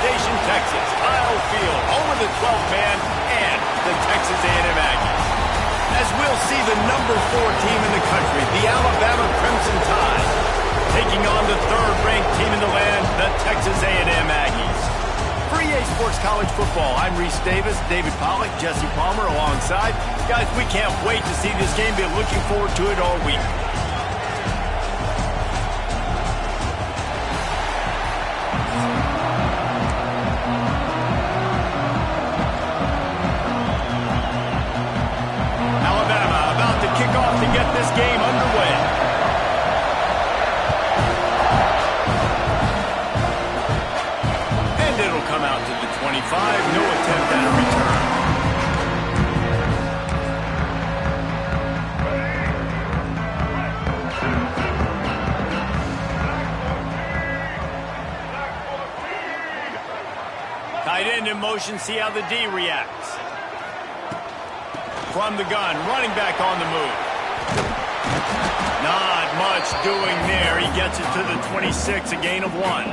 Station, Texas. Kyle Field, home of the 12th man and the Texas A&M Aggies. As we'll see the number 4 team in the country, the Alabama Crimson Tide, taking on the 3rd-ranked team in the land, the Texas A&M Aggies. For EA Sports College Football, I'm Reese Davis, David Pollack, Jesse Palmer alongside. Guys, we can't wait to see this game. Been looking forward to it all week. To get this game underway. And it'll come out to the 25. No attempt at a return. Tight end in motion. See how the D reacts. From the gun, running back on the move. Not much doing there. He gets it to the 26, a gain of 1.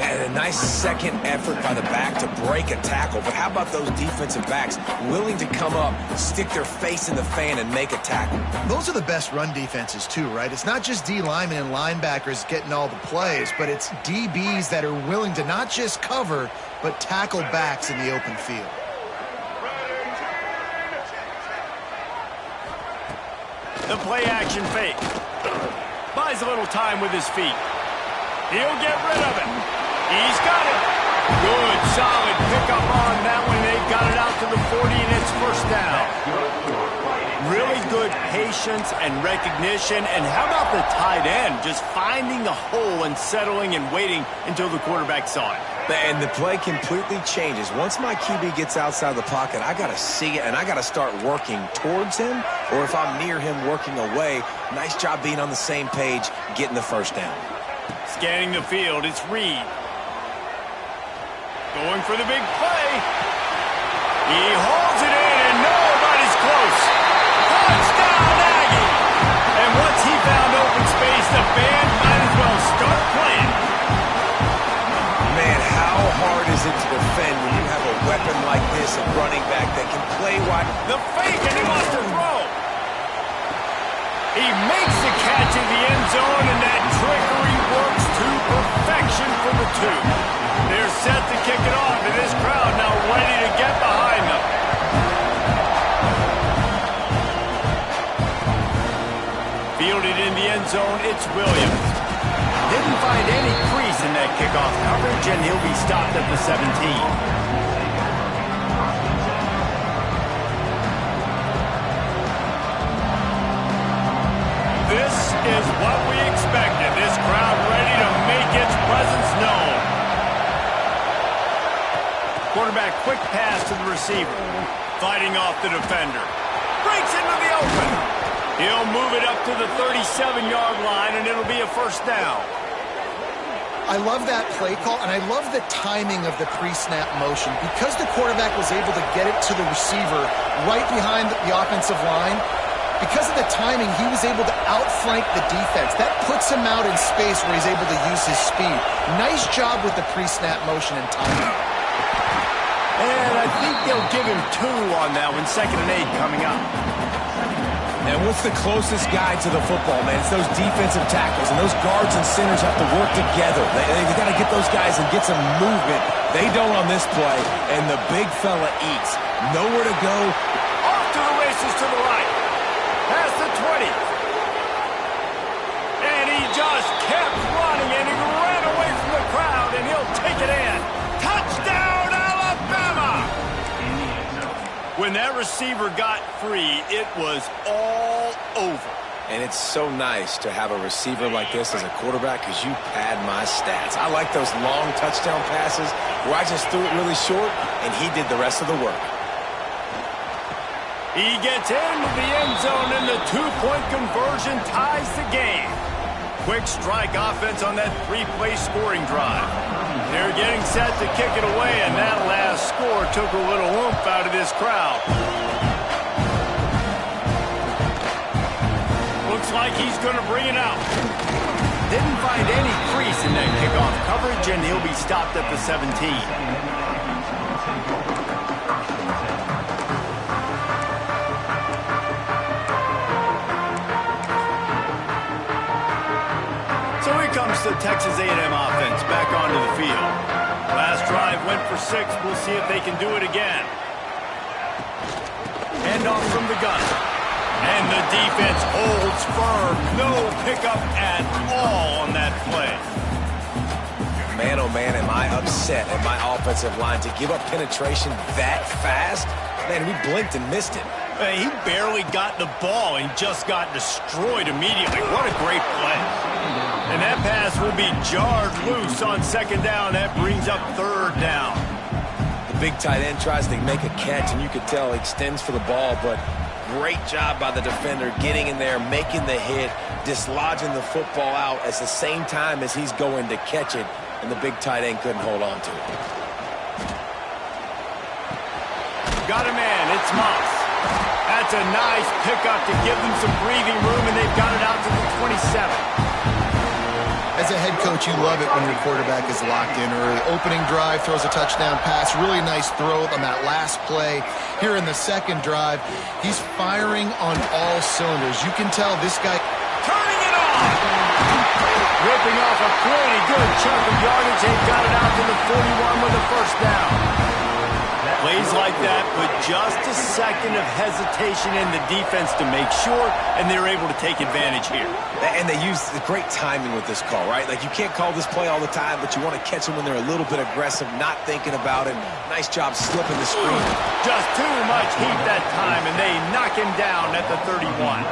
And a nice second effort by the back to break a tackle. But how about those defensive backs willing to come up, stick their face in the fan, and make a tackle? Those are the best run defenses, too, right? It's not just D linemen and linebackers getting all the plays, but it's DBs that are willing to not just cover, but tackle backs in the open field. The play-action fake. Buys a little time with his feet. He'll get rid of it. He's got it. Good, solid pickup on that one. They've got it out to the 40, and it's first down. Really good patience and recognition. And how about the tight end just finding the hole and settling and waiting until the quarterback saw it? And the play completely changes. Once my QB gets outside the pocket, I got to see it, and I got to start working towards him, or if I'm near him, working away. Nice job being on the same page, getting the first down. Scanning the field, it's Reed. Going for the big play. He holds it in, and nobody's close. Touchdown, Aggie! And once he found open space, the band might as well start playing. Man, how hard is it to defend when you have a weapon like this, a running back that can play wide? The fake, and he wants to throw. He makes the catch in the end zone, and that trickery works to perfection for the 2. They're set to kick it off, and this crowd now ready to get behind them. Fielded in the end zone, it's Williams. Didn't find any crease in that kickoff coverage, and he'll be stopped at the 17. This is what we expected. This crowd ready to make its presence known. Quarterback, quick pass to the receiver. Fighting off the defender. Breaks into the open. He'll move it up to the 37-yard line, and it'll be a first down. I love that play call, and I love the timing of the pre-snap motion. Because the quarterback was able to get it to the receiver right behind the offensive line, because of the timing, he was able to outflank the defense. That puts him out in space where he's able to use his speed. Nice job with the pre-snap motion and timing. And I think they'll give him 2 on that one. 2nd and 8 coming up. And what's the closest guy to the football, man? It's those defensive tackles, and those guards and centers have to work together. They got to get those guys and get some movement. They don't on this play, and the big fella eats. Nowhere to go. Off to the races to the right. Past the 20. And he just kept running, and he ran away from the crowd, and he'll take it in. Touchdown, Alabama! When that receiver got free, it was all over. And it's so nice to have a receiver like this as a quarterback because you pad my stats. I like those long touchdown passes where I just threw it really short, and he did the rest of the work. He gets into the end zone, and the 2-point conversion ties the game. Quick strike offense on that 3-play scoring drive. They're getting set to kick it away, and that last score took a little oomph out of this crowd. Looks like he's going to bring it out. Didn't find any crease in that kickoff coverage, and he'll be stopped at the 17. So here comes the Texas A&M offense back onto the field. Last drive went for 6. We'll see if they can do it again. Handoff from the gun. And the defense holds firm. No pickup at all on that play. Man, oh man, am I upset at my offensive line to give up penetration that fast? Man, we blinked and missed it. He barely got the ball and just got destroyed immediately. What a great play. And that pass will be jarred loose on 2nd down. That brings up 3rd down. The big tight end tries to make a catch, and you could tell he extends for the ball, but great job by the defender getting in there, making the hit, dislodging the football out at the same time as he's going to catch it, and the big tight end couldn't hold on to it. Got a man. It's Moss. That's a nice pickup to give them some breathing room, and they've got it out to the 27. As a head coach, you love it when your quarterback is locked in early. Opening drive, throws a touchdown pass. Really nice throw on that last play. Here in the 2nd drive, he's firing on all cylinders. You can tell this guy... Turning it on! Ripping off a pretty good chunk of yardage. They've got it out to the 41 with a 1st down. Plays like that put just a second of hesitation in the defense to make sure, and they're able to take advantage here. And they use the great timing with this call, right? Like, you can't call this play all the time, but you want to catch them when they're a little bit aggressive, not thinking about it. Nice job slipping the screen. Just too much heat that time, and they knock him down at the 31.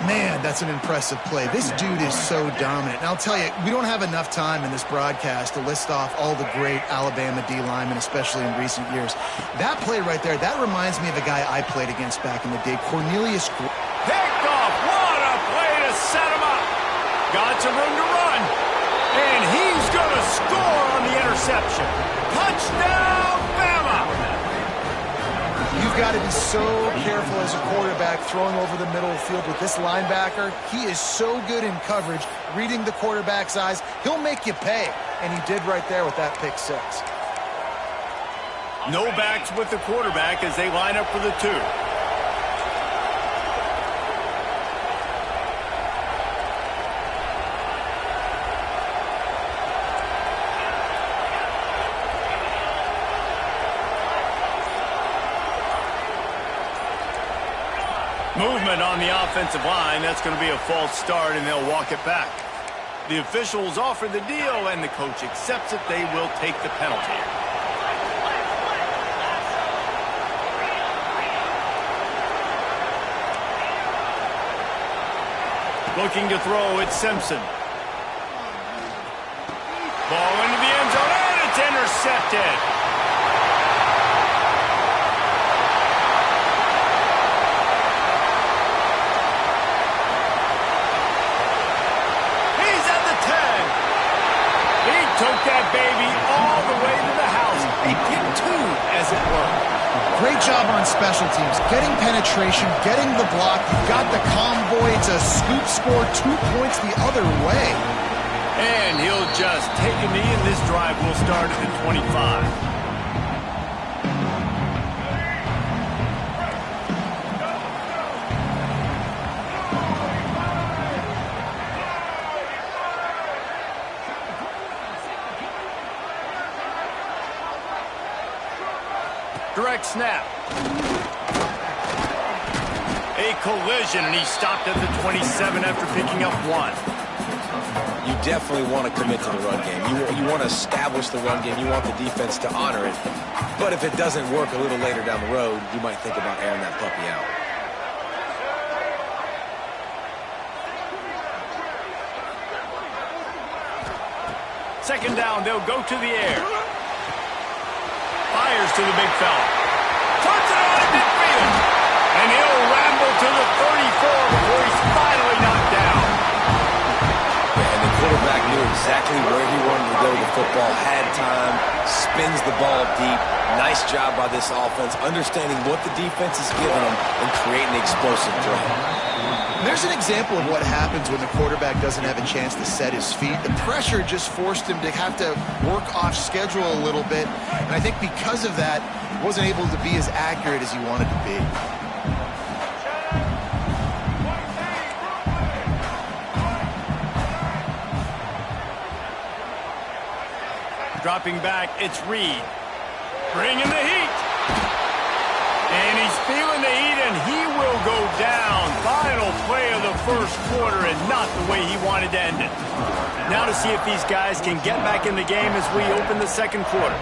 Man, that's an impressive play. This dude is so dominant. And I'll tell you, we don't have enough time in this broadcast to list off all the great Alabama D linemen, especially in recent years. That play right there, that reminds me of a guy I played against back in the day, Cornelius. Picked off. What a play to set him up. Got some room to run. And he's going to score on the interception. Touchdown, Bama! You've got to be so careful as a quarterback throwing over the middle of the field with this linebacker. He is so good in coverage, reading the quarterback's eyes. He'll make you pay, and he did right there with that pick 6. No backs with the quarterback as they line up for the 2. Movement on the offensive line. That's going to be a false start, and they'll walk it back. The officials offer the deal, and the coach accepts it. They will take the penalty. Looking to throw, it's Simpson. Ball into the end zone, and it's intercepted. Took that baby all the way to the house. A pick 2, as it were. Great job on special teams. Getting penetration, getting the block. You've got the convoy to scoop score 2 points the other way. And he'll just take a knee, and this drive will start at the 25. Direct snap. A collision, and he stopped at the 27 after picking up 1. You definitely want to commit to the run game. You want to establish the run game. You want the defense to honor it. But if it doesn't work a little later down the road, you might think about airing that puppy out. Second down, they'll go to the air. Fires to the big fella. Turns it on at midfield. And he'll ramble to the 34 before he's finally knocked down. And the quarterback knew exactly where he wanted to go go to the football, had time, spins the ball deep. Nice job by this offense, understanding what the defense is giving them and creating an explosive drive. There's an example of what happens when the quarterback doesn't have a chance to set his feet. The pressure just forced him to have to work off schedule a little bit, and I think because of that, he wasn't able to be as accurate as he wanted to be. Dropping back, it's Reed. Bringing the heat. And he's feeling the heat, and he will go down. Final play of the first quarter, and not the way he wanted to end it. Now to see if these guys can get back in the game as we open the second quarter.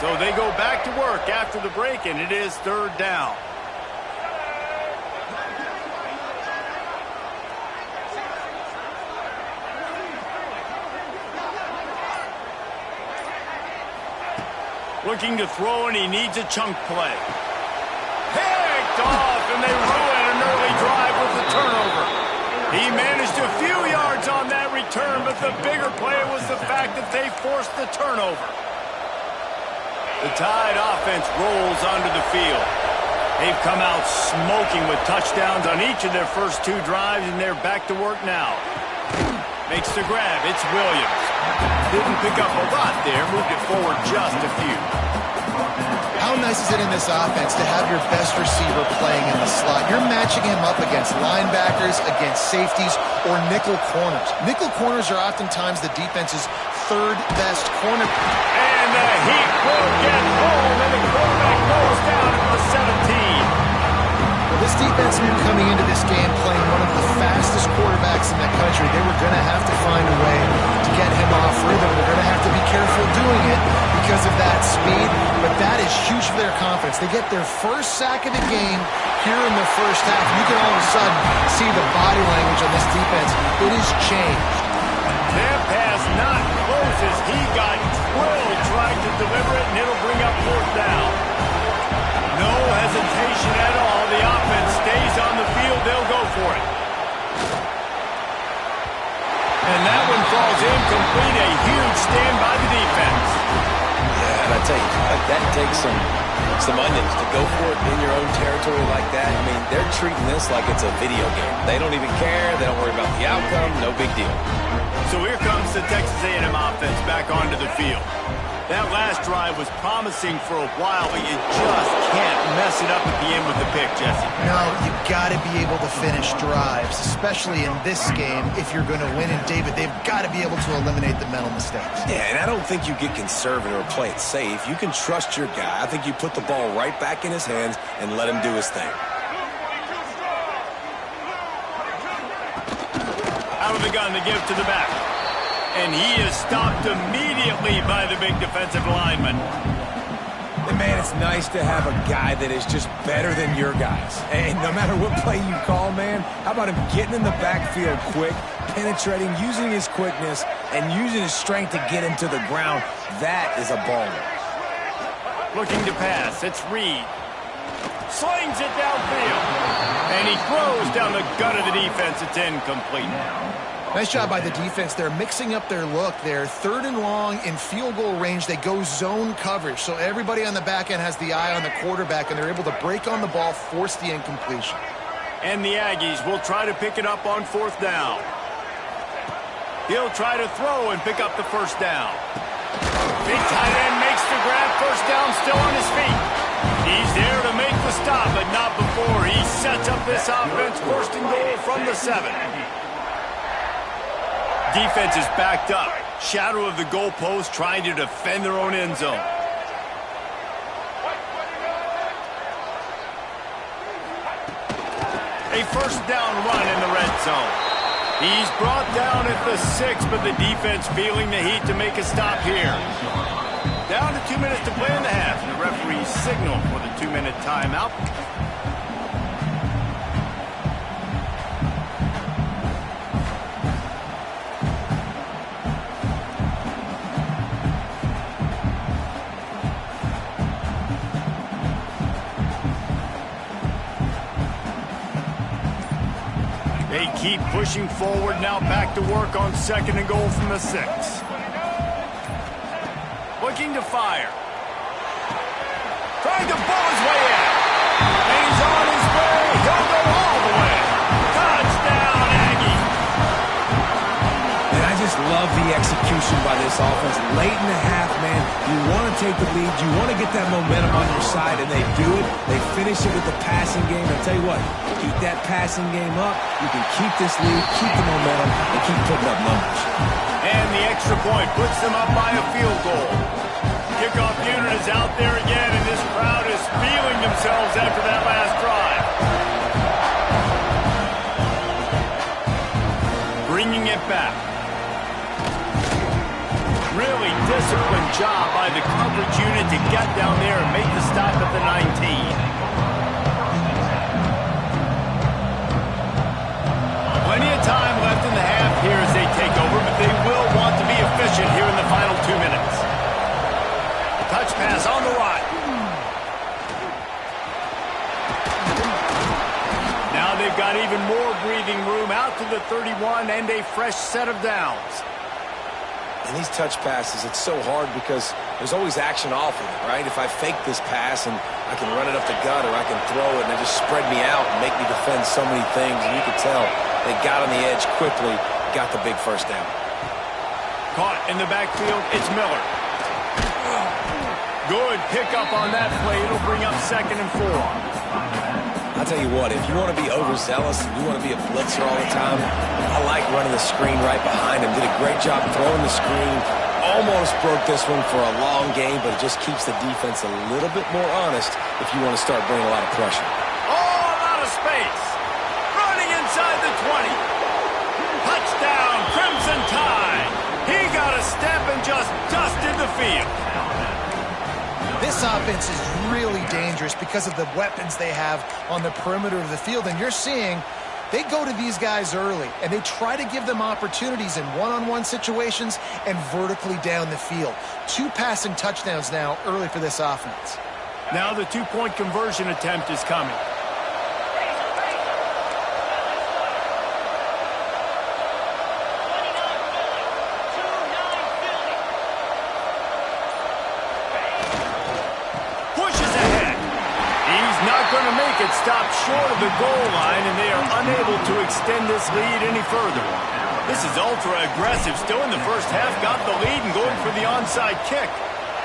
So they go back to work after the break, and it is third down. Looking to throw, and he needs a chunk play. Picked off, and they ruin an early drive with the turnover. He managed a few yards on that return, but the bigger play was the fact that they forced the turnover. The Tide offense rolls onto the field. They've come out smoking with touchdowns on each of their first two drives, and they're back to work now. Makes the grab. It's Williams. Didn't pick up a lot there. Moved it forward just a few. How nice is it in this offense to have your best receiver playing in the slot? You're matching him up against linebackers, against safeties, or nickel corners. Nickel corners are oftentimes the defense's third best corner. And the heat will get home, and the quarterback goes down at the 17. Well, this defense knew coming into this game playing one of the fastest quarterbacks in the country. They were going to have to find a way to get him off rhythm. They're going to have to be careful doing it because of that speed, but that is huge for their confidence. They get their first sack of the game here in the first half. You can all of a sudden see the body language on this defense. It has changed. That pass not close as he got drilled trying to deliver it, and it'll bring up fourth down. No hesitation at all. The offense stays on the field. They'll go for it. And that one falls incomplete. A huge stand by the defense. Yeah, and I tell you, that takes some onions to go for it in your own territory like that. I mean, they're treating this like it's a video game. They don't even care. They don't worry about the outcome. No big deal. So here comes the Texas A&M offense back onto the field. That last drive was promising for a while, but you just can't mess it up at the end with the pick, Jesse. No, you've got to be able to finish drives, especially in this game if you're going to win. And, David, they've got to be able to eliminate the mental mistakes. Yeah, and I don't think you get conservative or play it safe. You can trust your guy. I think you put the ball right back in his hands and let him do his thing. Out of the gun to give to the back. And he is stopped immediately by the big defensive lineman. And, man, it's nice to have a guy that is just better than your guys. And no matter what play you call, man, how about him getting in the backfield quick, penetrating, using his quickness, and using his strength to get him to the ground. That is a baller. Looking to pass. It's Reed. Slings it downfield. And he throws down the gut of the defense. It's incomplete. Nice job by the defense. They're mixing up their look. They're third and long in field goal range. They go zone coverage. So everybody on the back end has the eye on the quarterback, and they're able to break on the ball, force the incompletion. And the Aggies will try to pick it up on fourth down. He'll try to throw and pick up the first down. Big tight end makes the grab. First down, still on his feet. He's there to make the stop, but not before. He sets up this offense, first and goal from the 7. Defense is backed up. Shadow of the goalpost, trying to defend their own end zone. A first down run in the red zone. He's brought down at the 6, but the defense feeling the heat to make a stop here. Down to 2 minutes to play in the half. The referee signal for the 2-minute timeout. They keep pushing forward. Now back to work on 2nd and goal from the 6. Looking to fire. Trying to ball his way in. And he's on his way. He'll go all the way. Touchdown, Aggie. And I just love the execution by this offense. Late in the half, man, you want to take the lead. You want to get that momentum on your side, and they do it. They finish it with the passing game. I'll tell you what, keep that passing game up. You can keep this lead, keep the momentum, and keep putting up numbers. And the extra point puts them up by a field goal. Kickoff unit is out there again, and this crowd is feeling themselves after that last drive. Bringing it back. Really disciplined job by the coverage unit to get down there and make the stop at the 19. Plenty of time left in the half here as they take over, but they will want to be efficient here in the final 2 minutes. Touch pass on the right. Now they've got even more breathing room out to the 31 and a fresh set of downs. And these touch passes, it's so hard because there's always action off of it, right? If I fake this pass and I can run it up the gut or I can throw it and they just spread me out and make me defend so many things, and you can tell they got on the edge quickly, got the big first down. Caught in the backfield, it's Miller. Good pickup on that play. It'll bring up 2nd and 4. I'll tell you what, if you want to be overzealous and you want to be a blitzer all the time, I like running the screen right behind him. Did a great job throwing the screen. Almost broke this one for a long game, but it just keeps the defense a little bit more honest if you want to start bringing a lot of pressure. All out of space. Running inside the 20. Touchdown, Crimson Tide. He got a step and just dusted the field. This offense is really dangerous because of the weapons they have on the perimeter of the field. And you're seeing they go to these guys early, and they try to give them opportunities in one-on-one situations and vertically down the field. 2 passing touchdowns now early for this offense. Now the 2-point conversion attempt is coming. It stopped short of the goal line, and they are unable to extend this lead any further. This is ultra-aggressive. Still in the first half, got the lead and going for the onside kick.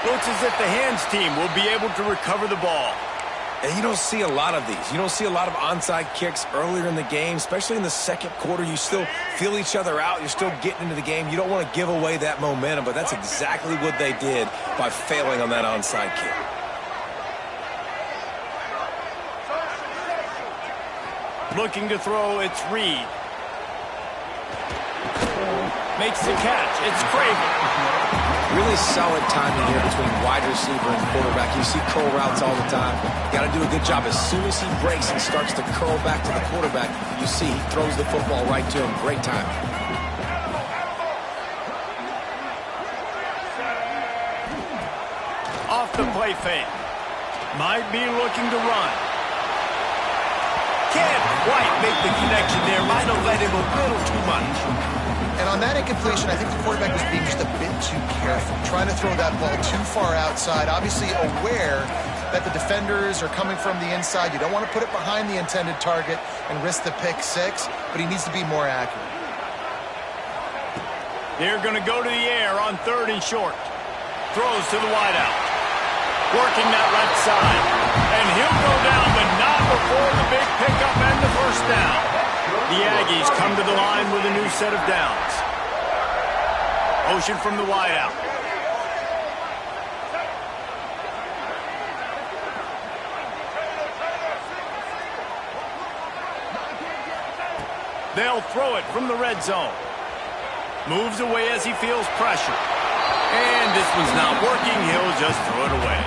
Looks as if the hands team will be able to recover the ball. And you don't see a lot of these. You don't see a lot of onside kicks earlier in the game, especially in the second quarter. You still feel each other out. You're still getting into the game. You don't want to give away that momentum, but that's exactly what they did by failing on that onside kick. Looking to throw, it's Reed. Makes the catch. It's Craven. Really solid timing here between wide receiver and quarterback. You see curl routes all the time. Got to do a good job. As soon as he breaks and starts to curl back to the quarterback, you see he throws the football right to him. Great timing. Off the play fake. Might be looking to run. Can't quite make the connection there. Might have let him a little too much. And on that incompletion, I think the quarterback was being just a bit too careful, trying to throw that ball too far outside, obviously aware that the defenders are coming from the inside. You don't want to put it behind the intended target and risk the pick 6, but he needs to be more accurate. They're going to go to the air on 3rd and short. Throws to the wideout. Working that left side. And he'll go down, but not before the big pickup and the first down. The Aggies come to the line with a new set of downs. Motion from the wideout. They'll throw it from the red zone. Moves away as he feels pressure. And this one's not working. He'll just throw it away.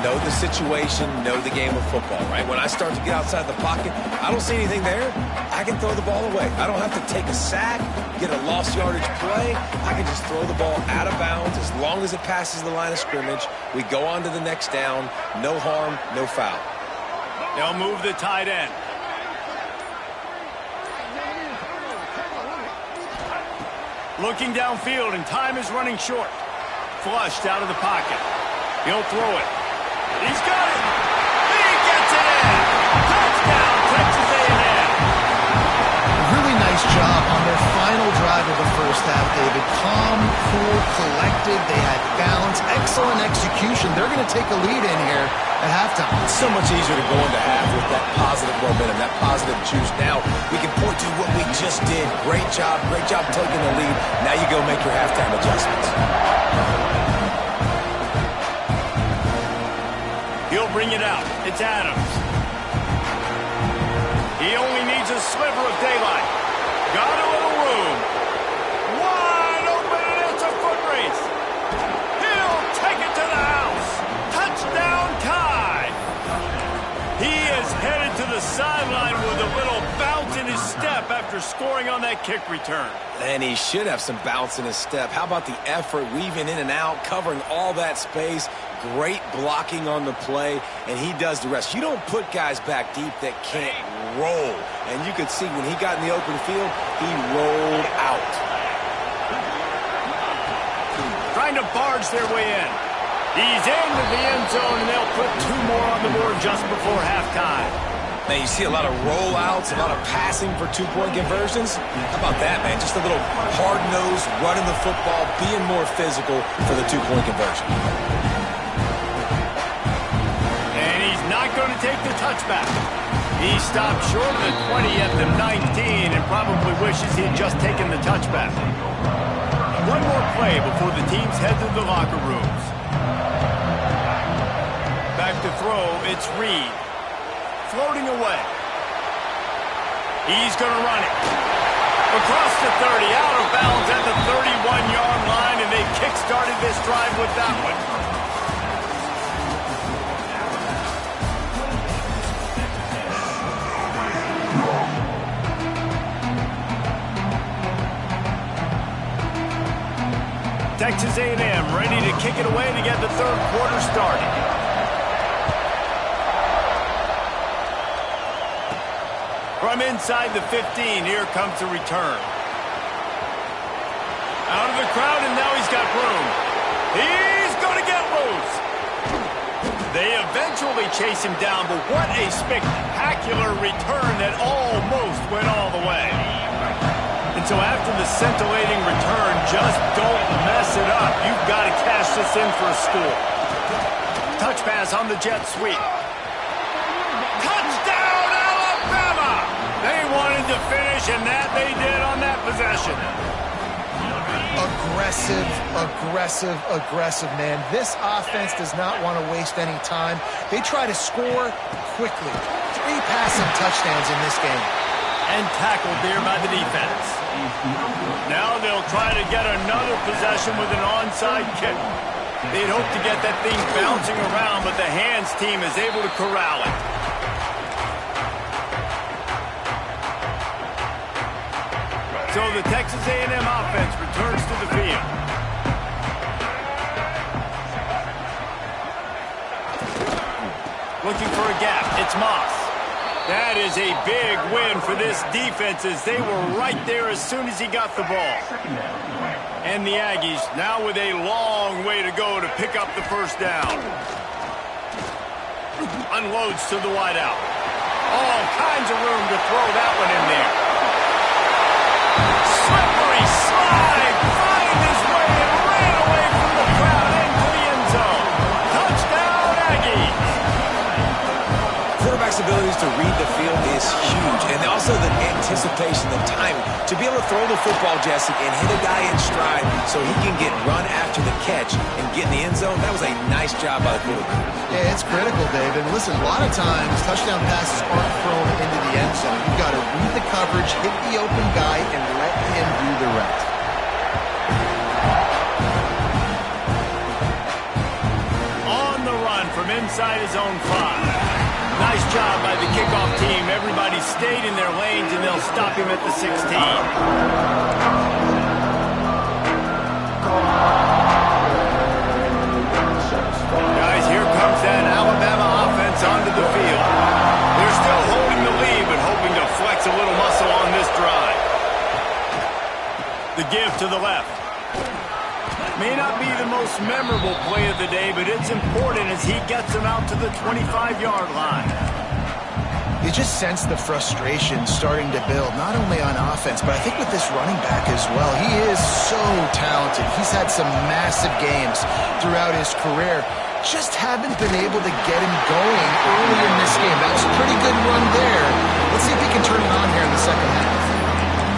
Know the situation, know the game of football, right? When I start to get outside the pocket, I don't see anything there. I can throw the ball away. I don't have to take a sack, get a lost yardage play. I can just throw the ball out of bounds as long as it passes the line of scrimmage. We go on to the next down. No harm, no foul. They'll move the tight end. Looking downfield, and time is running short. Flushed out of the pocket. He'll throw it. He's got it. He gets it in. Touchdown, Texas A&M. Really nice job on their final drive of the first half, David. Calm, cool, collected. They had balance. Excellent execution. They're going to take a lead in here at halftime. It's so much easier to go into half with that positive momentum, that positive juice. Now we can point to what we just did. Great job taking the lead. Now you go make your halftime adjustments. He'll bring it out. It's Adams. He only needs a sliver of daylight. Got a little room. Wide open, and it's a foot race. He'll take it to the house. Touchdown, Ty. He is headed to the sideline with a little bounce in his step after scoring on that kick return. And he should have some bounce in his step. How about the effort, weaving in and out, covering all that space. Great blocking on the play, and he does the rest. You don't put guys back deep that can't roll. And you could see when he got in the open field, he rolled out. Trying to barge their way in. He's into the end zone, and they'll put 2 more on the board just before halftime. Man, you see a lot of rollouts, a lot of passing for 2-point conversions. How about that, man? Just a little hard-nosed, running the football, being more physical for the 2-point conversion. Not going to take the touchback. He stopped short of the 20 at the 19 and probably wishes he had just taken the touchback. One more play before the teams head to the locker rooms. Back to throw, it's Reed. Floating away. He's going to run it. Across the 30, out of bounds at the 31-yard line, and they kick-started this drive with that one. Texas A&M ready to kick it away to get the third quarter started. From inside the 15, here comes the return. Out of the crowd, and now he's got room. He's going to get loose. They eventually chase him down, but what a spectacular return that almost went all the way. And so after the scintillating return, just don't mess it up. You've got to cash this in for a score. Touch pass on the jet sweep. Touchdown, Alabama! They wanted to finish, and that they did on that possession. Aggressive, man. This offense does not want to waste any time. They try to score quickly. 3 passing touchdowns in this game. And tackled there by the defense. Now they'll try to get another possession with an onside kick. They'd hope to get that thing bouncing around, but the hands team is able to corral it. So the Texas A&M offense returns to the field. Looking for a gap. It's Moss. That is a big win for this defense as they were right there as soon as he got the ball. And the Aggies now with a long way to go to pick up the first down. Unloads to the wideout. All kinds of room to throw that one in there. Slippery slide. Find his way and ran away from the crowd into the end zone. Touchdown, Aggies. Quarterback's abilities to read the field is huge, and also the anticipation, the timing. To be able to throw the football, Jesse, and hit a guy in stride so he can get run after the catch and get in the end zone, that was a nice job by the quarterback. Yeah, it's critical, David. Listen, a lot of times touchdown passes aren't thrown into the end zone. You've got to read the coverage, hit the open guy, and let him do the rest. On the run from inside his own 5. Nice job by the kickoff team. Everybody stayed in their lanes, and they'll stop him at the 16. Guys, here comes that Alabama offense onto the field. They're still holding the lead, but hoping to flex a little muscle on this drive. The give to the left. May not be the most memorable play of the day, but it's important as he gets him out to the 25-yard line. You just sense the frustration starting to build, not only on offense, but I think with this running back as well. He is so talented. He's had some massive games throughout his career. Just haven't been able to get him going early in this game. That was a pretty good run there. Let's see if he can turn it on here in the second half.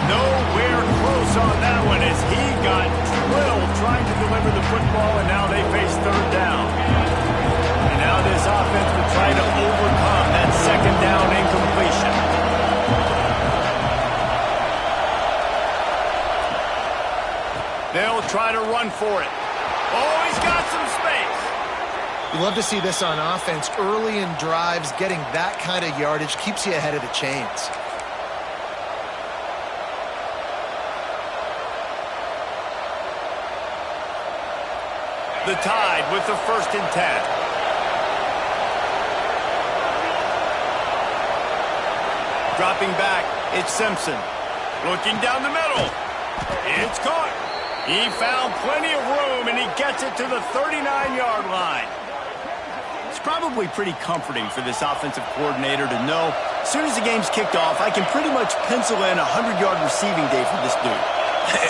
Nowhere close on that one as he got drilled trying to deliver the football, and now they face third down. And now this offense will try to overcome that second down incompletion. They'll try to run for it. Oh, he's got some space. You love to see this on offense. Early in drives, getting that kind of yardage keeps you ahead of the chains. The Tide with the 1st and 10. Dropping back, it's Simpson. Looking down the middle. It's caught. He found plenty of room, and he gets it to the 39-yard line. It's probably pretty comforting for this offensive coordinator to know as soon as the game's kicked off, I can pretty much pencil in a 100-yard receiving day for this dude.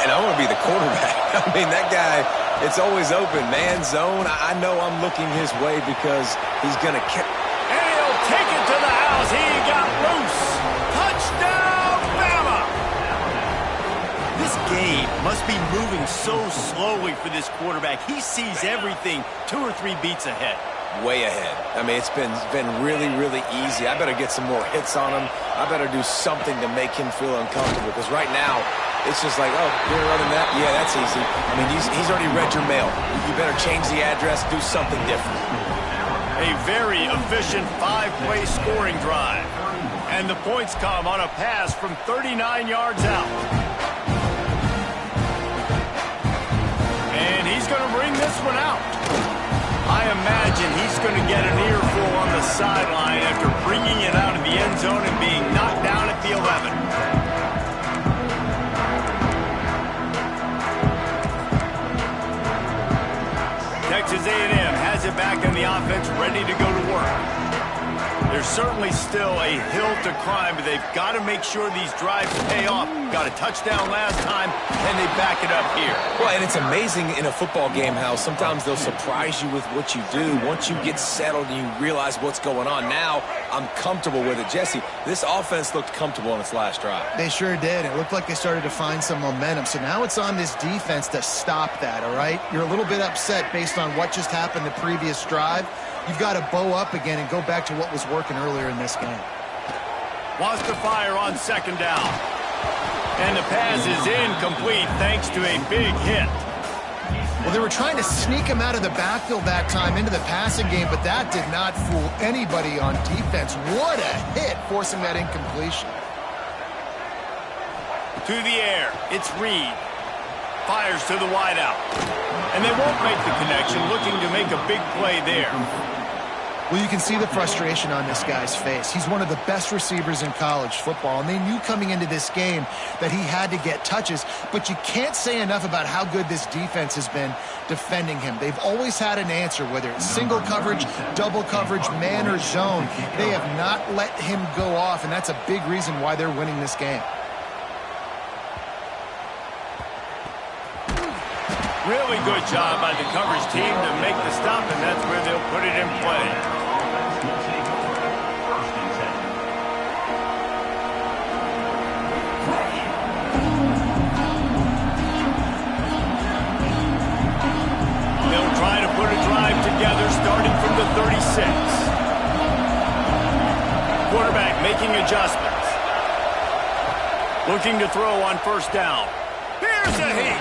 And I want to be the quarterback. I mean, that guy, it's always open. Man zone, I know I'm looking his way because he's going to kick. And he'll take it to the house. He got loose. Touchdown, Bama! This game must be moving so slowly for this quarterback. He sees everything 2 or 3 beats ahead. Way ahead. I mean, it's been really, really easy. I better get some more hits on him. I better do something to make him feel uncomfortable because right now, it's just like, oh, you're running that? Yeah, that's easy. I mean, he's already read your mail. You better change the address, do something different. A very efficient 5-play scoring drive. And the points come on a pass from 39 yards out. And he's going to bring this one out. I imagine he's going to get an earful on the sideline after bringing it out of the end zone and being knocked down at the 11. Texas A&M has it back in the offense, ready to go to work. There's certainly still a hill to climb, but they've got to make sure these drives pay off. Got a touchdown last time, and they back it up here. Well, and it's amazing in a football game how sometimes they'll surprise you with what you do. Once you get settled and you realize what's going on, now I'm comfortable with it. Jesse, this offense looked comfortable on its last drive. They sure did. It looked like they started to find some momentum. So now it's on this defense to stop that, all right? You're a little bit upset based on what just happened the previous drive. You've got to bow up again and go back to what was working earlier in this game. Wants to fire on second down. And the pass is incomplete thanks to a big hit. Well, they were trying to sneak him out of the backfield that time into the passing game, but that did not fool anybody on defense. What a hit, forcing that incompletion. To the air, it's Reed. Fires to the wideout. And they won't make the connection, looking to make a big play there. Well, you can see the frustration on this guy's face. He's one of the best receivers in college football, and they knew coming into this game that he had to get touches, but you can't say enough about how good this defense has been defending him. They've always had an answer, whether it's single coverage, double coverage, man or zone. They have not let him go off, and that's a big reason why they're winning this game. Really good job by the coverage team to make the stop, and that's where they'll put it in play. They'll try to put a drive together starting from the 36. Quarterback making adjustments. Looking to throw on first down. Here's a heat.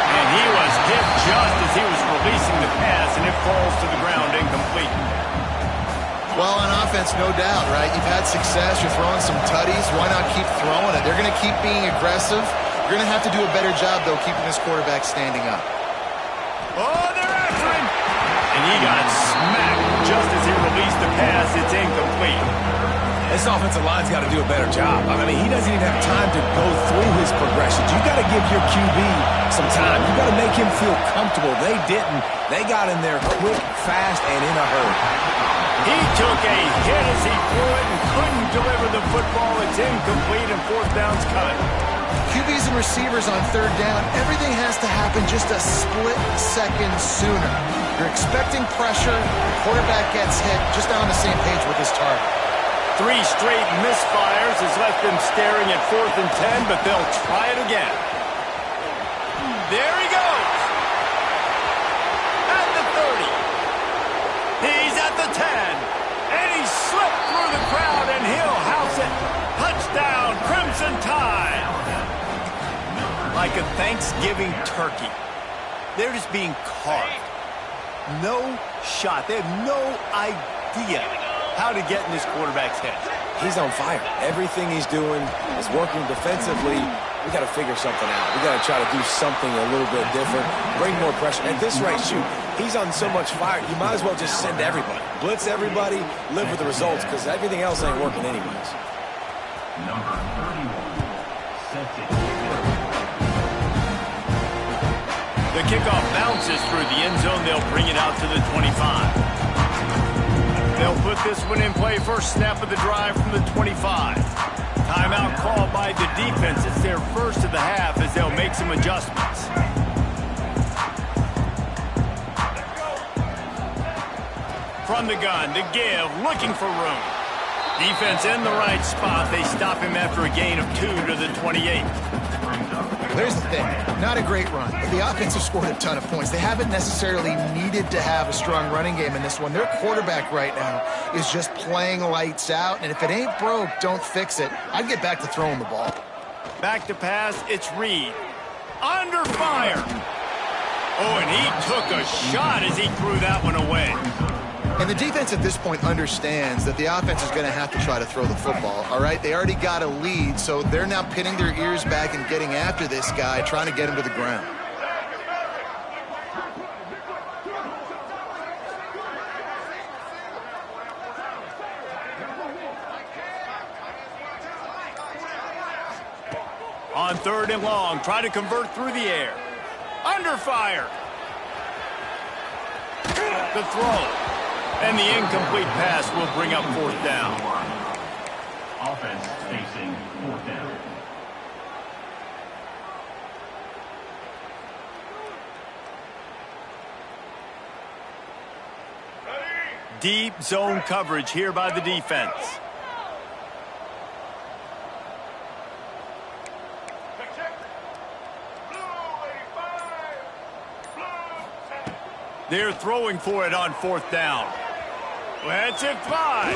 And he was hit just as he was releasing the pass, and it falls to the ground incomplete. Well, on offense, no doubt, right? You've had success. You're throwing some tutties. Why not keep throwing it? They're going to keep being aggressive. You're going to have to do a better job, though, keeping this quarterback standing up. Oh, they're after him! And he got smacked just as he released the pass. It's incomplete. This offensive line's got to do a better job. I mean, he doesn't even have time to go through his progressions. You got to give your QB some time. You got to make him feel comfortable. They didn't. They got in there quick, fast, and in a hurry. He took a hit as he threw it and couldn't deliver the football. It's incomplete and fourth down's cut. QBs and receivers on third down, everything has to happen just a split second sooner. You're expecting pressure, the quarterback gets hit, just not on the same page with his target. 3 straight misfires has left them staring at 4th and 10, but they'll try it again. There he goes. At the 30. He's at the 10. And he slipped through the crowd, and he'll house it. Touchdown, Crimson Tide. Like a Thanksgiving turkey. They're just being carved. No shot. They have no idea how to get in this quarterback's head. He's on fire. Everything he's doing is working defensively. We got to figure something out. We got to try to do something a little bit different, bring more pressure. At this rate, shoot, he's on so much fire, you might as well just send everybody. Blitz everybody, live with the results, because everything else ain't working anyways. Number 31, set to The kickoff bounces through the end zone. They'll bring it out to the 25. They'll put this one in play. First snap of the drive from the 25. Timeout called by the defense. It's their first of the half as they'll make some adjustments. From the gun, to give, looking for room. Defense in the right spot. They stop him after a gain of 2 to the 28. There's the thing, not a great run, but the offense has scored a ton of points. They haven't necessarily needed to have a strong running game in this one. Their quarterback right now is just playing lights out, and if it ain't broke, don't fix it. I'd get back to throwing the ball. Back to pass, it's Reed. Under fire. Oh, and he took a shot as he threw that one away. And the defense at this point understands that the offense is going to have to try to throw the football, all right? They already got a lead, so they're now pinning their ears back and getting after this guy, trying to get him to the ground. On 3rd and long, try to convert through the air. Under fire. The throw. And the incomplete pass will bring up 4th down. offense facing 4th down. Deep zone coverage here by the defense. They're throwing for it on 4th down. Let's it fly.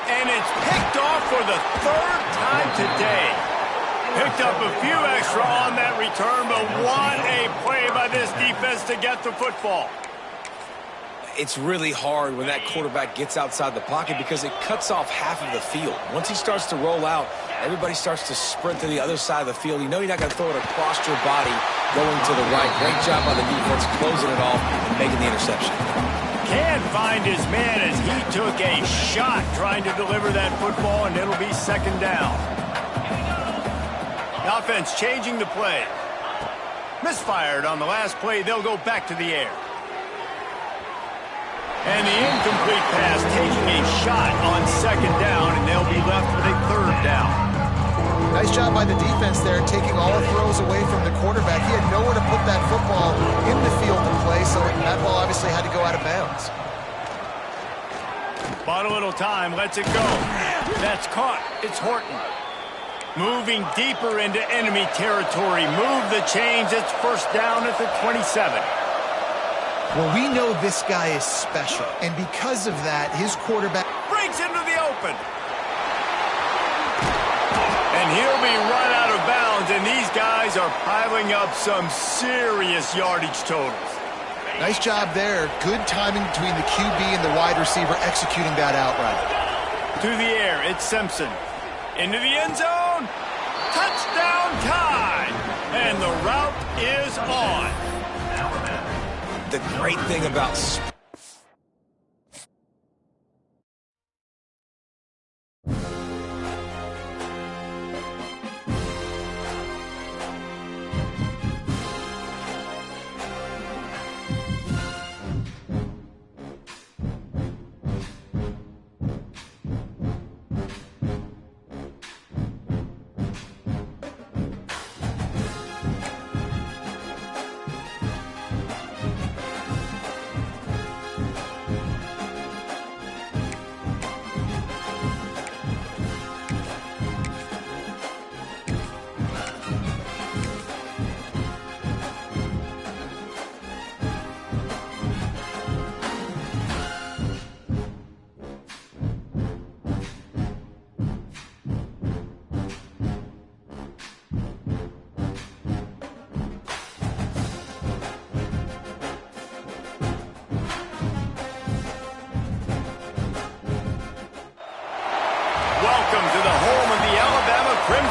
And it's picked off for the 3rd time today. Picked up a few extra on that return, but what a play by this defense to get the football. It's really hard when that quarterback gets outside the pocket because it cuts off half of the field. Once he starts to roll out, everybody starts to sprint to the other side of the field. You know you're not going to throw it across your body going to the right. Great job by the defense closing it off and making the interception. Can't find his man as he took a shot trying to deliver that football, and it'll be 2nd down. The offense changing the play. Misfired on the last play. They'll go back to the air. And the incomplete pass taking a shot on 2nd down, and they'll be left with a 3rd down. Nice job by the defense there, taking all the throws away from the quarterback. He had nowhere to put that football in the field to play, so that ball obviously had to go out of bounds. Bought a little time, lets it go. That's caught. It's Horton. Moving deeper into enemy territory. Move the chains. It's 1st down at the 27. Well, we know this guy is special, and because of that, his quarterback breaks into the open. And he'll be run out of bounds, and these guys are piling up some serious yardage totals. Nice job there. Good timing between the QB and the wide receiver executing that outright. To the air, it's Simpson. Into the end zone. Touchdown Tide. And the route is on. The great thing about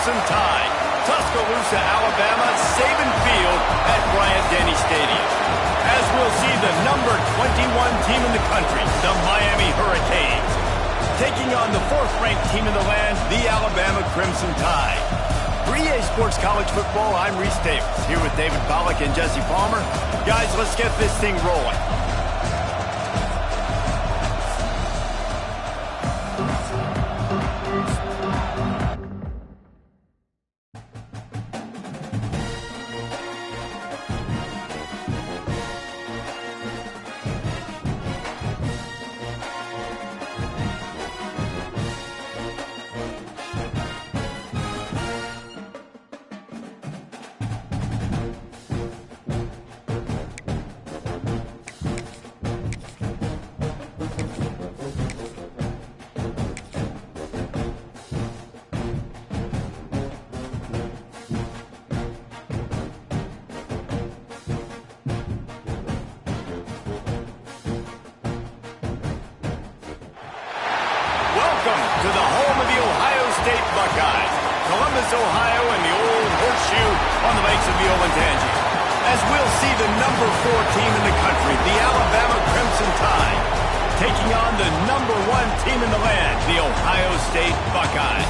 Crimson Tide. Tuscaloosa, Alabama, Saban Field at Bryant-Denny Stadium. As we'll see the number 21 team in the country, the Miami Hurricanes, taking on the 4th-ranked team in the land, the Alabama Crimson Tide. For EA Sports College Football, I'm Reese Davis, here with David Pollack and Jesse Palmer. Guys, let's get this thing rolling. Welcome to the home of the Ohio State Buckeyes, Columbus, Ohio, and the old horseshoe on the banks of the Ncaa. As we'll see the number 4 team in the country, the Alabama Crimson Tide, taking on the number 1 team in the land, the Ohio State Buckeyes.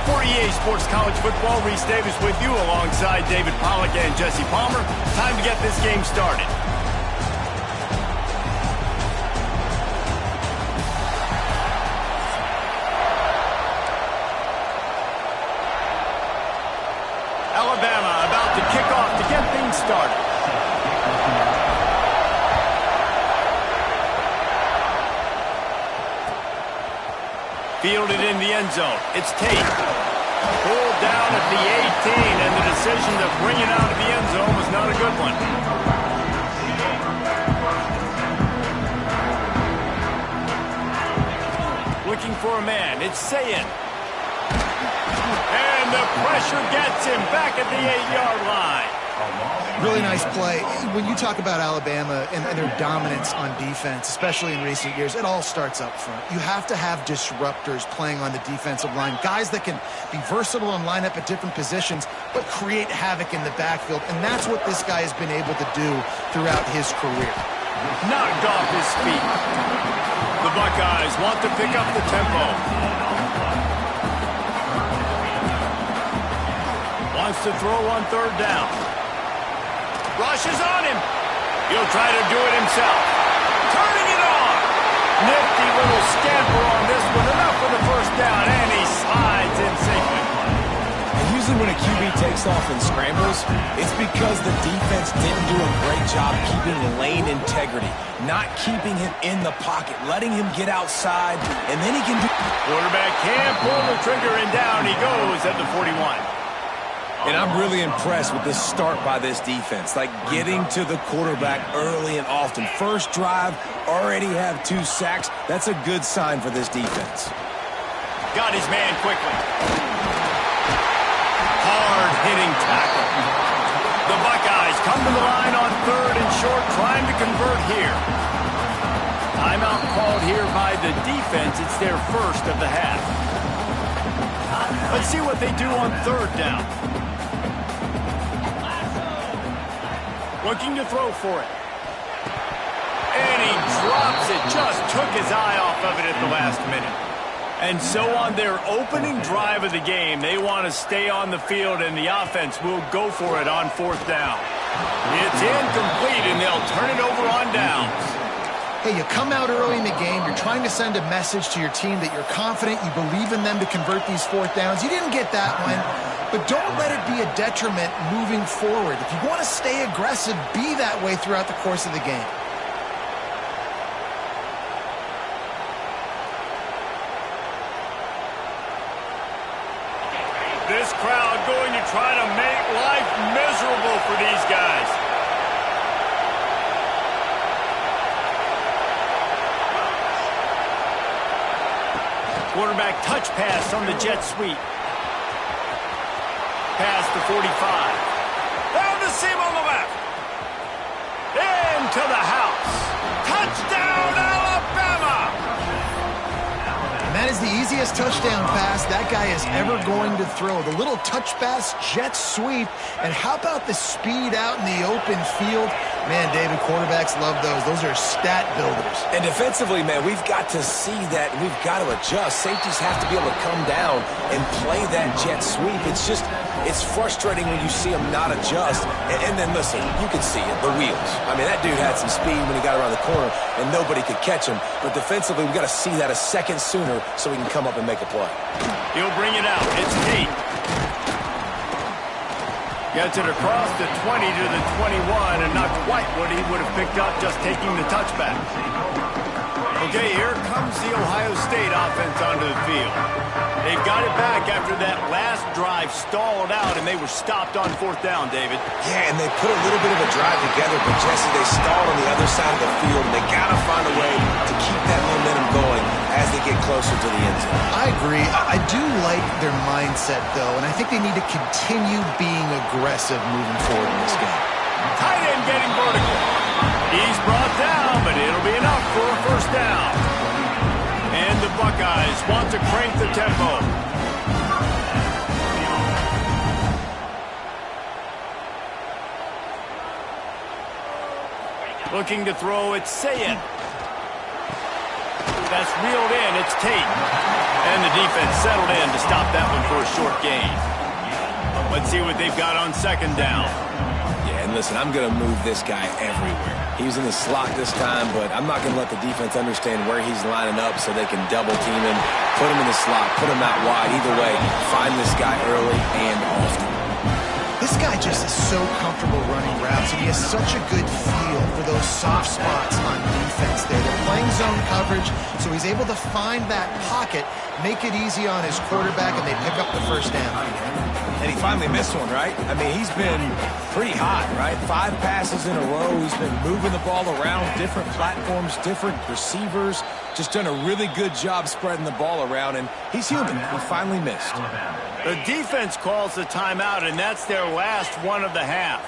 For EA Sports College Football, Reese Davis with you alongside David Pollack and Jesse Palmer. Time to get this game started. Alabama about to kick off to get things started. Fielded in the end zone. It's Tate. Pulled down at the 18, and the decision to bring it out of the end zone was not a good one. Looking for a man. It's Ncaa. And the pressure gets him back at the 8-yard line. Really nice play. When you talk about Alabama and their dominance on defense, especially in recent years, it all starts up front. You have to have disruptors playing on the defensive line, guys that can be versatile and line up at different positions, but create havoc in the backfield. And that's what this guy has been able to do throughout his career. Knocked off his feet. The Buckeyes want to pick up the tempo. Wants to throw on 3rd down. Rushes on him. He'll try to do it himself. Turning it on. Nifty little scamper on this one. Enough for the 1st down, and he slides in safely. And usually when a QB takes off and scrambles, it's because the defense didn't do a great job keeping lane integrity, not keeping him in the pocket, letting him get outside, and then he can do... Quarterback can't pull the trigger, and down he goes at the 41. And I'm really impressed with this start by this defense, like getting to the quarterback early and often. First drive, already have 2 sacks. That's a good sign for this defense. Got his man quickly. Hard-hitting tackle. The Buckeyes come to the line on 3rd and short, trying to convert here. Timeout called here by the defense. It's their 1st of the half. Let's see what they do on 3rd down. Looking to throw for it. And he drops it. Just took his eye off of it at the last minute. And so on their opening drive of the game, they want to stay on the field, and the offense will go for it on 4th down. It's incomplete, and they'll turn it over on downs. Hey, you come out early in the game, you're trying to send a message to your team that you're confident, you believe in them to convert these 4th downs. You didn't get that one, but don't let it be a detriment moving forward. If you want to stay aggressive, be that way throughout the course of the game. This crowd going to try to make life miserable for these guys. Quarterback touch pass on the jet sweep. Pass to 45. Down the seam on the left. Into the house. Touchdown, Alabama! And that is the easiest touchdown pass that guy is ever going to throw. The little touch pass, jet sweep, and how about the speed out in the open field? Man, David, quarterbacks love those. Those are stat builders. And defensively, man, we've got to see that, and we've got to adjust. Safeties have to be able to come down and play that jet sweep. It's frustrating when you see him not adjust. And then, listen, you can see it, the wheels. I mean, that dude had some speed when he got around the corner, and nobody could catch him. But defensively, we've got to see that a second sooner so we can come up and make a play. He'll bring it out. It's Tate. Gets it across the 20 to the 21, and not quite what he would have picked up just taking the touchback. Okay, here comes the Ohio State offense onto the field. They've got it back after that last drive stalled out, and they were stopped on fourth down, David. Yeah, and they put a little bit of a drive together, but, Jesse, they stalled on the other side of the field, and they got to find a way to keep that momentum going as they get closer to the end zone. I agree. I do like their mindset, though, and I think they need to continue being aggressive moving forward in this game. Tight end getting vertical. He's brought down, but it'll be enough for a first down. And the Buckeyes want to crank the tempo. Looking to throw, it's Sayed. That's reeled in, it's Tate. And the defense settled in to stop that one for a short gain. Let's see what they've got on second down. Yeah, and listen, I'm going to move this guy everywhere. He was in the slot this time, but I'm not going to let the defense understand where he's lining up so they can double team him, put him in the slot, put him out wide. Either way, find this guy early and often. This guy just is so comfortable running routes, and he has such a good feel for those soft spots on defense there. They're playing zone coverage, so he's able to find that pocket, make it easy on his quarterback, and they pick up the first down. And he finally missed one, right? I mean, he's been pretty hot, right? 5 passes in a row. He's been moving the ball around, different platforms, different receivers. Just done a really good job spreading the ball around, and he's human. He finally missed. The defense calls the timeout, and that's their last one of the half.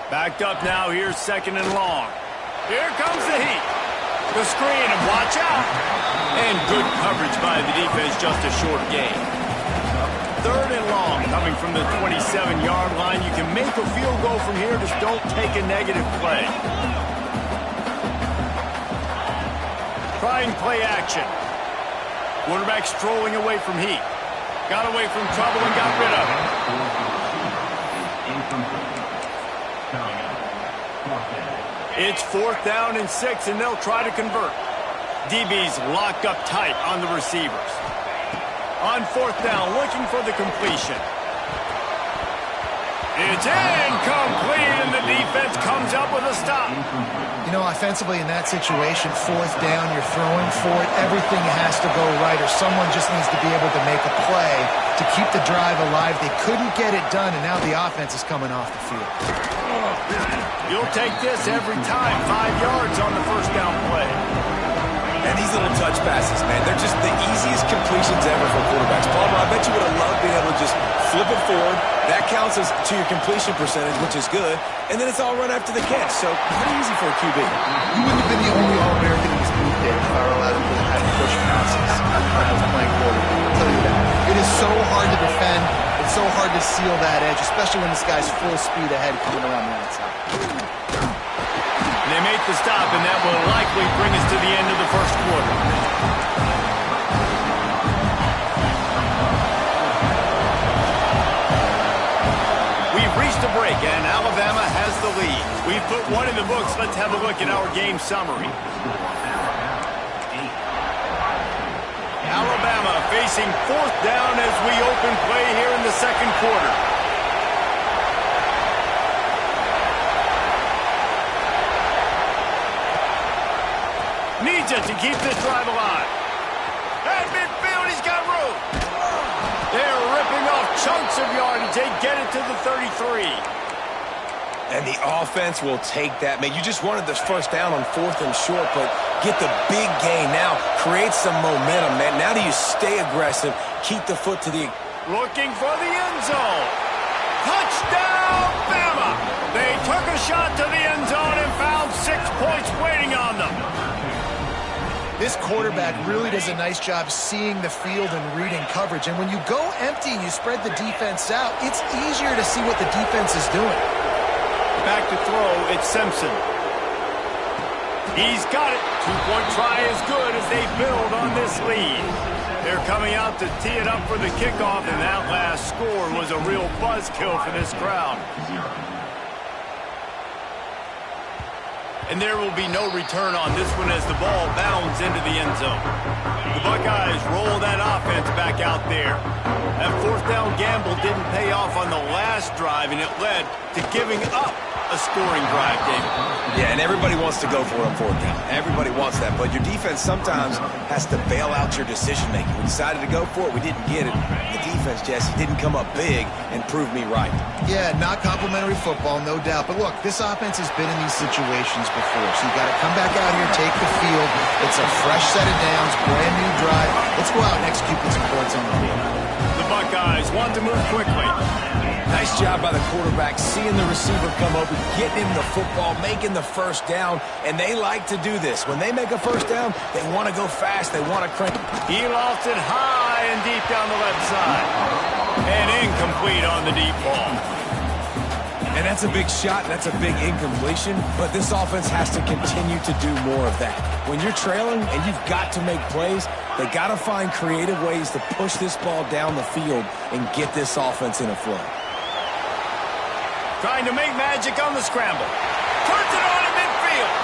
Backed up now, here's second and long. Here comes the heat. The screen, and watch out. And good coverage by the defense, just a short gain. Third and long, coming from the 27-yard line. You can make a field goal from here, just don't take a negative play. Trying play action. Quarterback strolling away from heat. Got away from trouble and got rid of it. It's fourth down and 6, and they'll try to convert. DB's locked up tight on the receivers. On fourth down, looking for the completion. It's incomplete, and the defense comes up with a stop. You know, offensively in that situation, fourth down, you're throwing for it. Everything has to go right, or someone just needs to be able to make a play to keep the drive alive. They couldn't get it done, and now the offense is coming off the field. You'll take this every time. 5 yards on the first down play. And these little touch passes, man, they're just the easiest completions ever for quarterbacks. Palmer, I bet you would have loved being able to just flip it forward. That counts as to your completion percentage, which is good. And then it's all run after the catch. So pretty easy for a QB. You wouldn't have been the only All-American in this group, Dave, if I were allowed to put had push passes when I was playing quarterback. I'll tell you that. It is so hard to defend. It's so hard to seal that edge, especially when this guy's full speed ahead coming around the outside. They make the stop, and that will likely bring us to the end of the first quarter. We've reached a break, and Alabama has the lead. We've put one in the books. Let's have a look at our game summary. Alabama facing fourth down as we open play here in the second quarter. Needs it to keep this drive alive. At midfield, he's got room. They're ripping off chunks of yardage. They get it to the 33. And the offense will take that. Man, you just wanted this first down on fourth and short, but get the big gain now. Create some momentum, man. Now do you stay aggressive, keep the foot to the... Looking for the end zone. Touchdown, Bama. They took a shot to the end zone and found 6 points waiting on them. This quarterback really does a nice job seeing the field and reading coverage. And when you go empty and you spread the defense out, it's easier to see what the defense is doing. Back to throw, it's Simpson. He's got it. Two-point try is good as they build on this lead. They're coming out to tee it up for the kickoff, and that last score was a real buzzkill for this crowd. And there will be no return on this one as the ball bounds into the end zone. The Buckeyes roll that offense back out there. That fourth down gamble didn't pay off on the last drive, and it led to giving up a scoring drive, David. Yeah, and everybody wants to go for it on fourth down. Everybody wants that, but your defense sometimes has to bail out your decision-making. We decided to go for it. We didn't get it. The defense, Jesse, didn't come up big and prove me right. Yeah, not complimentary football, no doubt. But look, this offense has been in these situations before, so you got to come back out here, take the field. It's a fresh set of downs, brand new drive. Let's go out and execute with some points on the field. The Buckeyes want to move quickly. Nice job by the quarterback, seeing the receiver come open, getting him the football, making the first down, and they like to do this. When they make a first down, they want to go fast, they want to crank. He lost it high and deep down the left side. And incomplete on the deep ball. And that's a big shot, that's a big incompletion, but this offense has to continue to do more of that. When you're trailing and you've got to make plays, they got to find creative ways to push this ball down the field and get this offense in a flow. Trying to make magic on the scramble. Turns it on in midfield.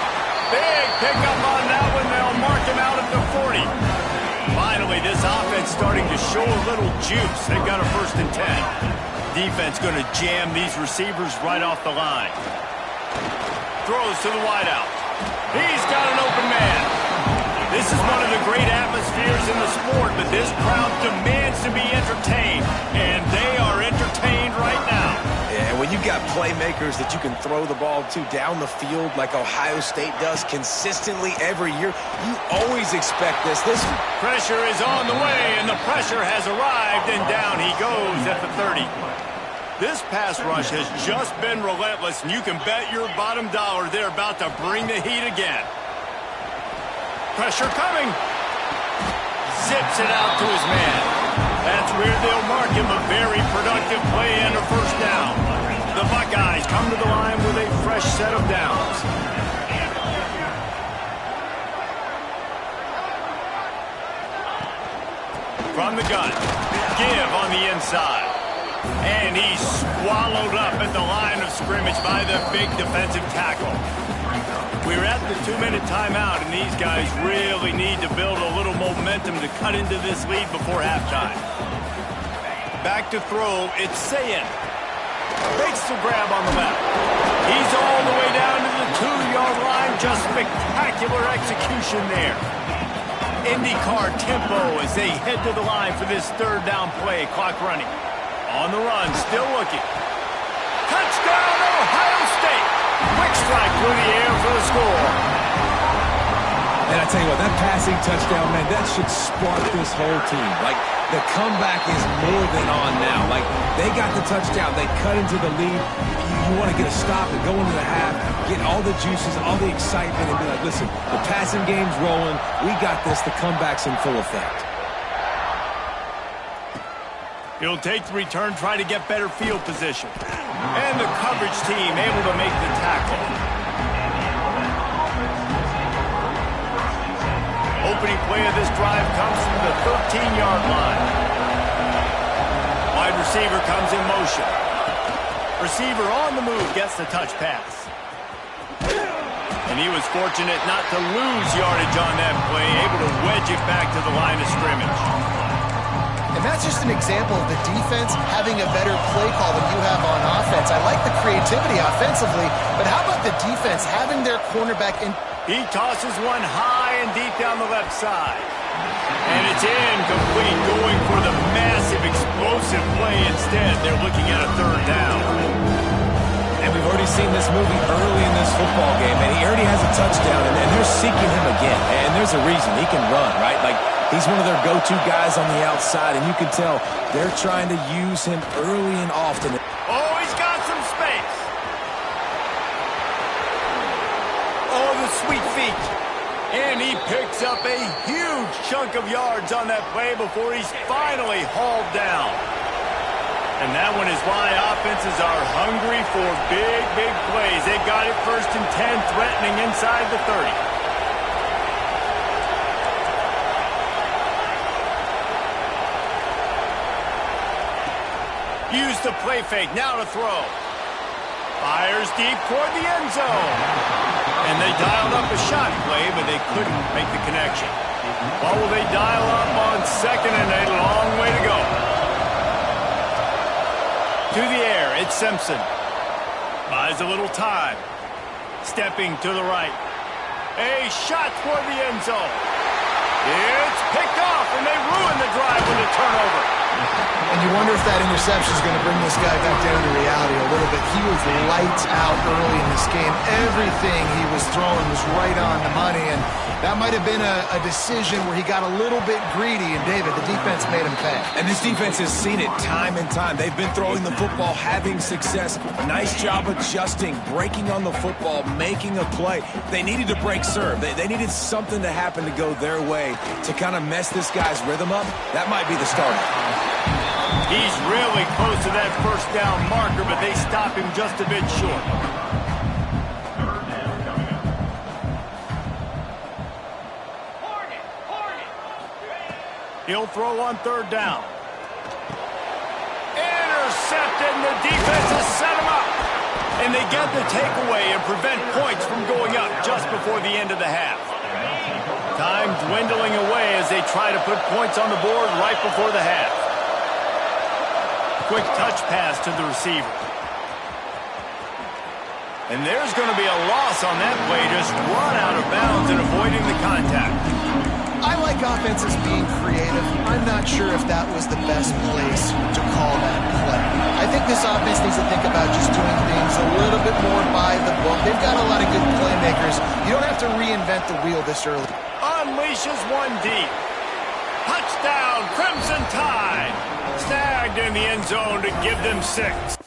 Big pickup on that one. They'll mark him out at the 40. Finally, this offense starting to show a little juice. They've got a 1st and 10. Defense going to jam these receivers right off the line. Throws to the wideout. He's got an open man. This is one of the great atmospheres in the sport, but this crowd demands to be entertained, and they are entertained right now. Yeah, when you've got playmakers that you can throw the ball to down the field like Ohio State does consistently every year, you always expect this. Pressure is on the way, and the pressure has arrived, and down he goes at the 30. This pass rush has just been relentless, and you can bet your bottom dollar they're about to bring the heat again. Pressure coming. Zips it out to his man. That's where they'll mark him. A very productive play and a 1st down. The Buckeyes come to the line with a fresh set of downs. From the gun. Give on the inside. And he's swallowed up at the line of scrimmage by the big defensive tackle. We're at the 2-minute timeout, and these guys really need to build a little momentum to cut into this lead before halftime. Back to throw, it's Ncaa. Makes the grab on the left. He's all the way down to the 2-yard line. Just spectacular execution there. IndyCar tempo as they head to the line for this 3rd down play. Clock running. On the run, still looking. Touchdown, Ohio State! Quick strike through the air for the score. And I tell you what, that passing touchdown, man, that should spark this whole team. Like, the comeback is more than on now. Like, they got the touchdown. They cut into the lead. You want to get a stop and go into the half, get all the juices, all the excitement, and be like, listen, the passing game's rolling. We got this. The comeback's in full effect. He'll take the return, try to get better field position. And the coverage team able to make the tackle. Opening play of this drive comes from the 13-yard line. Wide receiver comes in motion. Receiver on the move gets the touch pass. And he was fortunate not to lose yardage on that play, able to wedge it back to the line of scrimmage. And that's just an example of the defense having a better play call than you have on offense. I like the creativity offensively, but how about the defense having their cornerback in? He tosses one high and deep down the left side. And it's incomplete, going for the massive explosive play instead. They're looking at a 3rd down. And we've already seen this movie early in this football game, and he already has a touchdown, and they're seeking him again. And there's a reason. He can run, right? Like, he's one of their go-to guys on the outside, and you can tell they're trying to use him early and often. Oh, he's got some space. Oh, the sweet feet. And he picks up a huge chunk of yards on that play before he's finally hauled down. And that one is why offenses are hungry for big, big plays. They got it 1st and 10, threatening inside the 30. Use the play fake, now to throw. Fires deep toward the end zone. And they dialed up a shot play, but they couldn't make the connection. What will they dial up on 2nd and a long way to go? To the air, it's Simpson. Buys a little time. Stepping to the right. A shot toward the end zone. It's picked off, and they ruin the drive with a turnover. And you wonder if that interception is going to bring this guy back down to reality a little bit. He was lights out early in this game. Everything he was throwing was right on the money, and that might have been a decision where he got a little bit greedy, and David, the defense made him pay. And this defense has seen it time and time. They've been throwing the football, having success. Nice job adjusting, breaking on the football, making a play. They needed to break serve. They needed something to happen to go their way to kind of mess this guy's rhythm up. That might be the starter. He's really close to that 1st down marker, but they stop him just a bit short. 3rd down coming up. He'll throw on 3rd down. Intercepted, and the defense has set him up. And they get the takeaway and prevent points from going up just before the end of the half. Time dwindling away as they try to put points on the board right before the half. Quick touch pass to the receiver. And there's going to be a loss on that play, just run out of bounds and avoiding the contact. I like offenses being creative. I'm not sure if that was the best place to call that play. I think this offense needs to think about just doing things a little bit more by the book. They've got a lot of good playmakers. You don't have to reinvent the wheel this early. Unleashes one deep. Touchdown, Crimson Tide. Snagged in the end zone to give them 6.